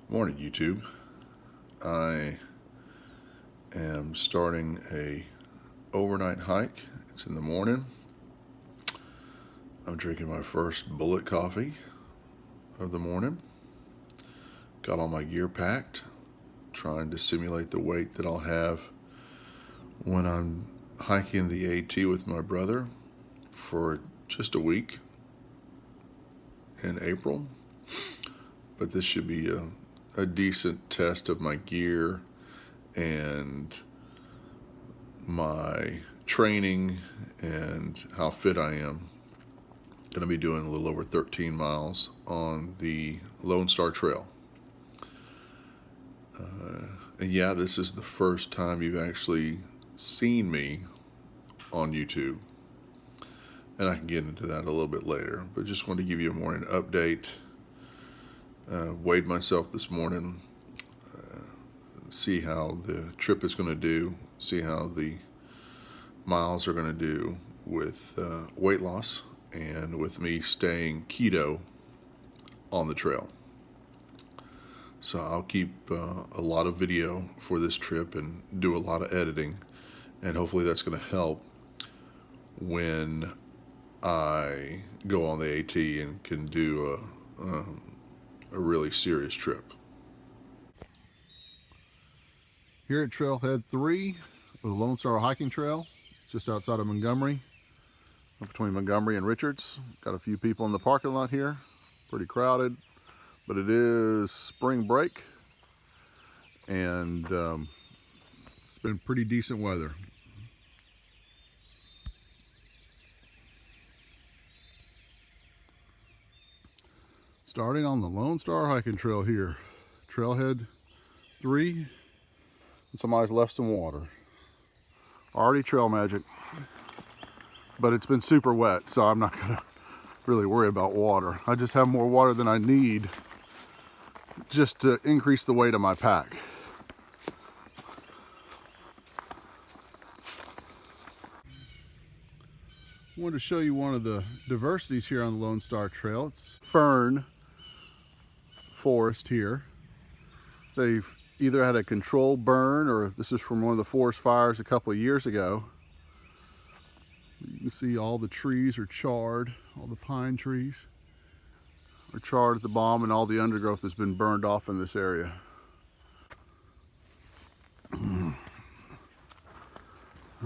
Morning, YouTube. I am starting a overnight hike. It's in the morning. I'm drinking my first bullet coffee of the morning. Got all my gear packed, trying to simulate the weight that I'll have when I'm hiking the AT with my brother for just a week in April. But this should be a decent test of my gear and my training and how fit I am. Going to be doing a little over 13 miles on the Lone Star Trail. And yeah, this is the first time you've actually seen me on YouTube. And I can get into that a little bit later, but just wanted to give you a morning update. Weighed myself this morning, see how the trip is going to do, see how the miles are going to do with weight loss and with me staying keto on the trail. So I'll keep a lot of video for this trip and do a lot of editing, and hopefully that's going to help when I go on the AT and can do a really serious trip. Here at Trailhead 3 of the Lone Star Hiking Trail, just outside of Montgomery, between Montgomery and Richards. Got a few people in the parking lot here, pretty crowded, but it is spring break, and it's been pretty decent weather. Starting on the Lone Star Hiking Trail here, Trailhead 3, and somebody's left some water. Already trail magic, but it's been super wet, so I'm not gonna really worry about water. I just have more water than I need just to increase the weight of my pack. I wanted to show you one of the diversities here on the Lone Star Trail. It's fern forest here. They've either had a controlled burn, or this is from one of the forest fires a couple of years ago. You can see all the trees are charred, all the pine trees are charred at the bottom, and all the undergrowth has been burned off in this area.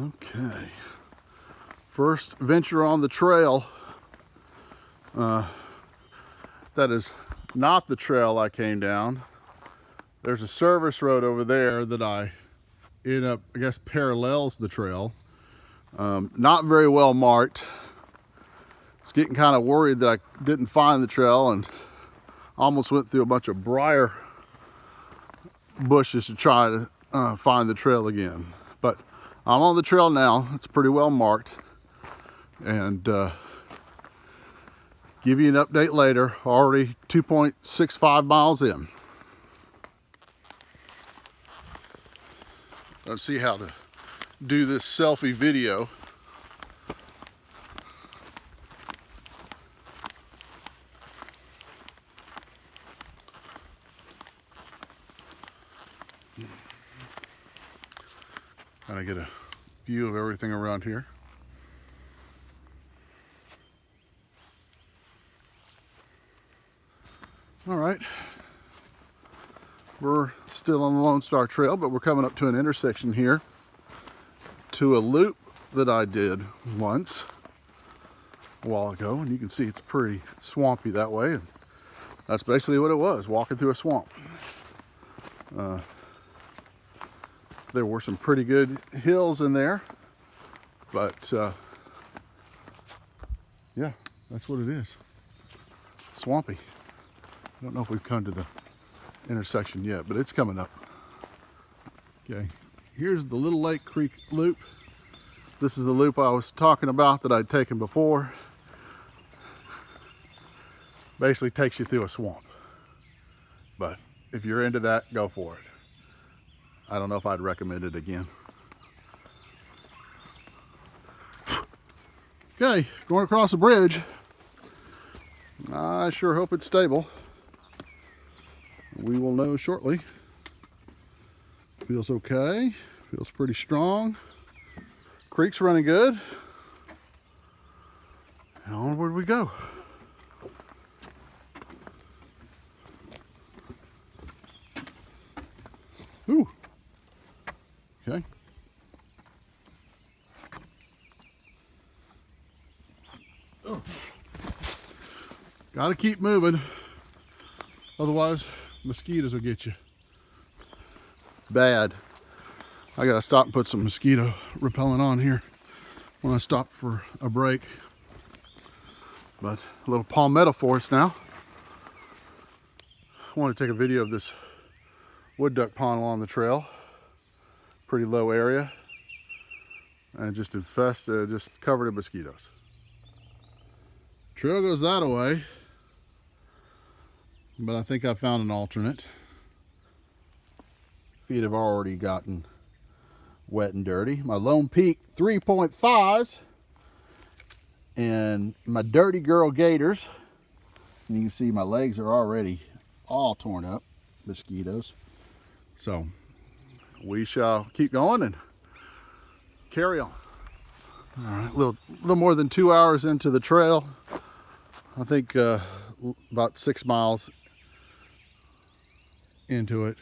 Okay, first venture on the trail. That is not the trail I came down. There's a service road over there that I guess parallels the trail. Not very well marked. It's getting kind of worried that I didn't find the trail, and almost went through a bunch of briar bushes to try to find the trail again. But I'm on the trail now. It's pretty well marked, and give you an update later. Already 2.65 miles in. Let's see how to do this selfie video. Kind of get a view of everything around here. All right, we're still on the Lone Star Trail, but we're coming up to an intersection here, to a loop that I did once a while ago, and you can see it's pretty swampy that way, and that's basically what it was, walking through a swamp. There were some pretty good hills in there, but yeah, that's what it is, swampy. I don't know if we've come to the intersection yet, but it's coming up. Okay, here's the Little Lake Creek loop. This is the loop I was talking about that I'd taken before. Basically takes you through a swamp, but if you're into that, go for it. I don't know if I'd recommend it again. Okay, going across the bridge. I sure hope it's stable. We will know shortly. Feels okay. Feels pretty strong. Creek's running good. And onward we go. Ooh. Okay. Oh. Gotta keep moving. Otherwise, mosquitoes will get you. Bad. I gotta stop and put some mosquito repellent on here when I stop for a break. But a little palmetto forest now. I want to take a video of this wood duck pond along the trail. Pretty low area. And just just covered in mosquitoes. Trail goes that way. But I think I found an alternate. Feet have already gotten wet and dirty. My Lone Peak 3.5s and my Dirty Girl Gators. And you can see my legs are already all torn up, mosquitoes. So we shall keep going and carry on. All right, a little more than 2 hours into the trail. I think about 6 miles into it.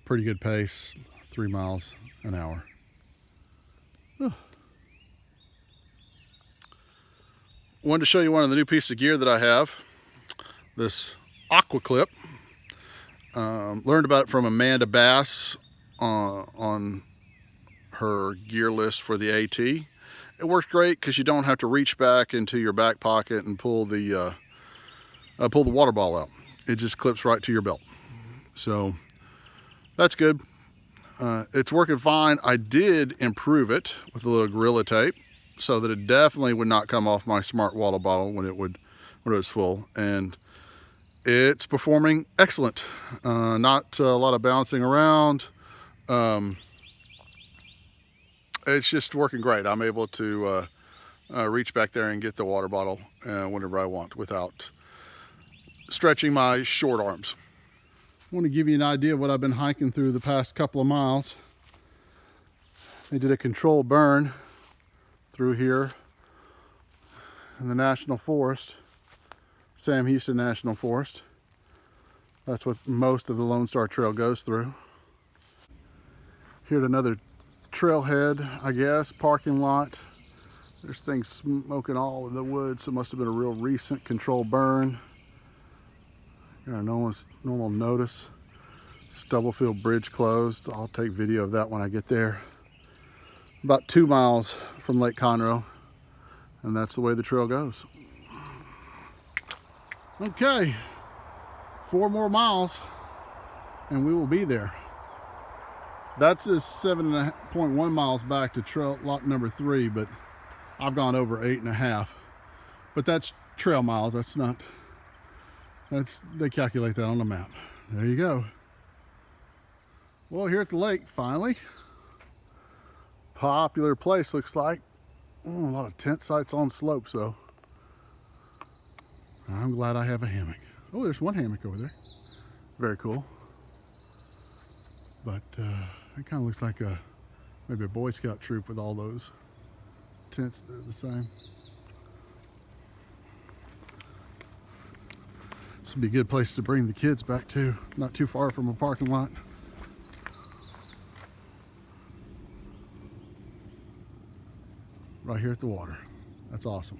Pretty good pace, 3 miles an hour. Wanted to show you one of the new pieces of gear that I have. This Aqua Clip. Learned about it from Amanda Bass on her gear list for the AT. It works great because you don't have to reach back into your back pocket and pull the water ball out. It just clips right to your belt. So that's good. It's working fine. I did improve it with a little Gorilla Tape so that it definitely would not come off my Smart Water bottle when it was full. And it's performing excellent. Not a lot of bouncing around. It's just working great. I'm able to reach back there and get the water bottle whenever I want without stretching my short arms. I want to give you an idea of what I've been hiking through the past couple of miles. I did a controlled burn through here in the National Forest, Sam Houston National Forest. That's what most of the Lone Star Trail goes through. Here at another trailhead, I guess, parking lot. There's things smoking all in the woods, so it must have been a real recent controlled burn. Normal notice. Stubblefield Bridge closed. I'll take video of that when I get there. About 2 miles from Lake Conroe, and that's the way the trail goes. Okay, 4 more miles and we will be there. That's just 7.1 miles back to trail lot number 3, but I've gone over 8.5. But that's trail miles. They calculate that on the map. There you go. Well, here at the lake, finally. Popular place, looks like. A lot of tent sites on slopes, though. I'm glad I have a hammock. Oh, there's one hammock over there. Very cool. But it kind of looks like maybe a Boy Scout troop with all those tents. They're the same. This would be a good place to bring the kids back to. Not too far from a parking lot. Right here at the water. That's awesome.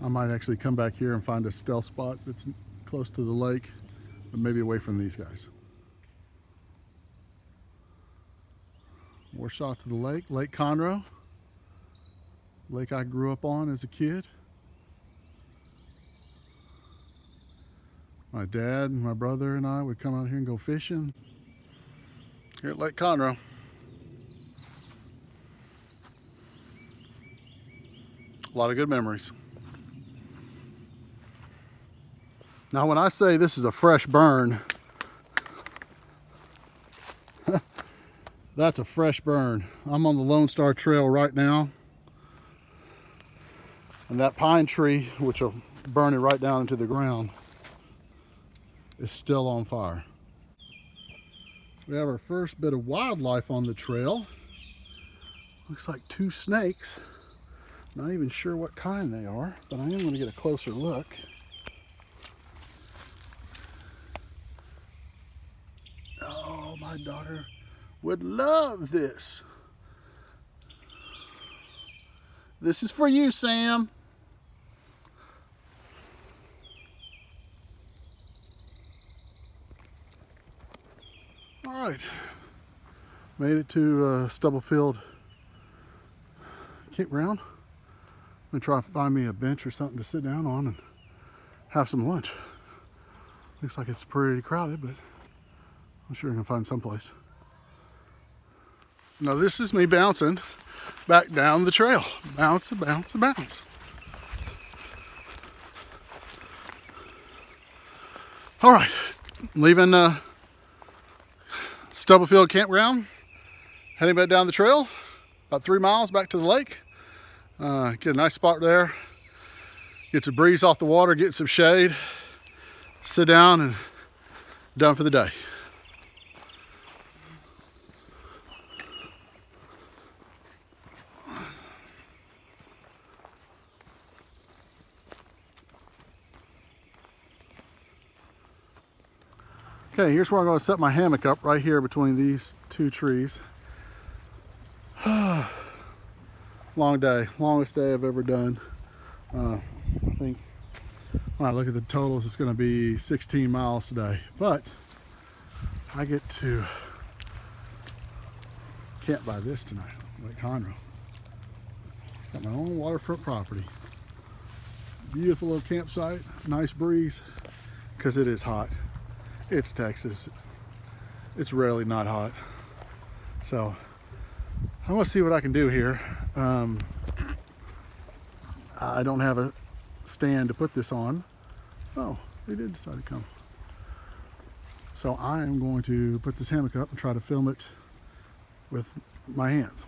I might actually come back here and find a stealth spot that's close to the lake, but maybe away from these guys. More shots of the lake, Lake Conroe. Lake I grew up on as a kid. My dad and my brother and I would come out here and go fishing. Here at Lake Conroe. A lot of good memories. Now when I say this is a fresh burn, that's a fresh burn. I'm on the Lone Star Trail right now. And that pine tree, which will burning right down into the ground is still on fire. We have our first bit of wildlife on the trail. Looks like 2 snakes. Not even sure what kind they are, but I am going to get a closer look. Oh, my daughter would love this. This is for you, Sam. All right, made it to Stubblefield campground. I'm gonna try to find me a bench or something to sit down on and have some lunch. Looks like it's pretty crowded, but I'm sure I can find someplace. Now this is me bouncing back down the trail. Bounce, bounce, bounce. All right, leaving Stubblefield campground, heading back down the trail, about 3 miles back to the lake. Get a nice spot there, get some breeze off the water, get some shade, sit down, and done for the day. Okay, here's where I'm going to set my hammock up, right here between these 2 trees. Long day, longest day I've ever done. I think when I look at the totals, it's going to be 16 miles today. But I get to camp by this tonight, Lake Conroe. Got my own waterfront property. Beautiful little campsite, nice breeze, because it is hot. It's Texas. It's rarely not hot. So I'm gonna see what I can do here. I don't have a stand to put this on. Oh, they did decide to come. So I am going to put this hammock up and try to film it with my hands.